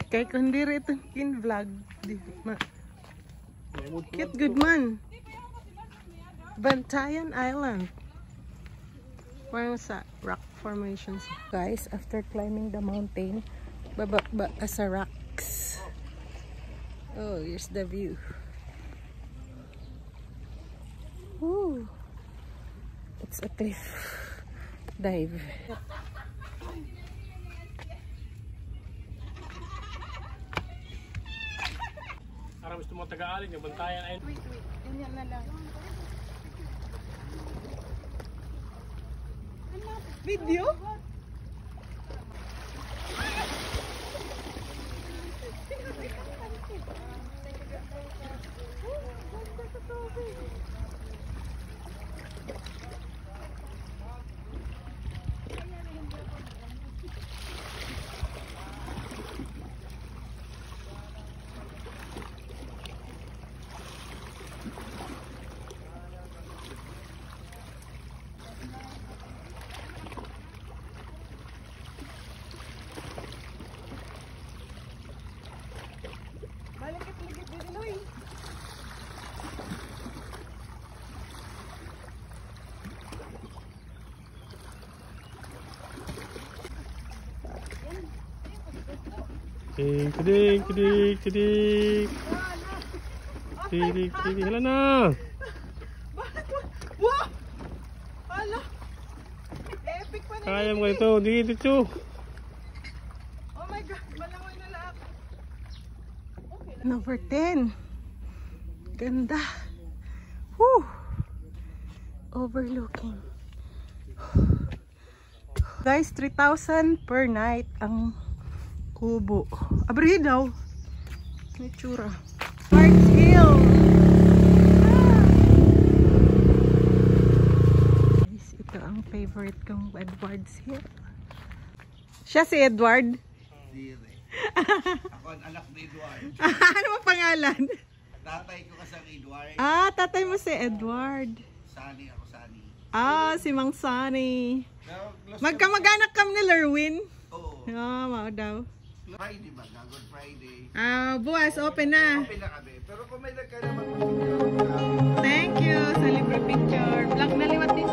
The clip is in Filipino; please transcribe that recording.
Kay kundi ito kin vlog. Cute good man. Bantayan Island. Parang sa rock formations. Guys, after climbing the mountain, baba sa rocks. Oh, here's the view. Ooh. It's a cliff dive. Para gusto mo taga-alin yung Bantayan ay. Wait. Ganyan na lang. Video? Kidik. Hala na. Wow! Hala! Epic pa na. Kaya mo ito, dito. Oh my God, malangoy na lahat. Number 10. Ganda. Woo! Overlooking. Guys, 3,000 per night ang kubo. Abrihin daw. May tsura. Edwards Hill. Guys, ito ang favorite kong Edwards Hill. Siya si Edward. Ako ang anak ni Edward. Ano ang pangalan? Tatay ko kasang Edward. Ah, tatay mo si Edward. Sani ako, Sani. Ah, si Mang Sani. Magkamag-anak kami ni Lerwin. Oo. Ah, mao daw. Friday ba? Good Friday. Ah, bukas open na. Open na kami. Pero kung may nagka naman, Thank you sa libre picture. Vlog na liwat ni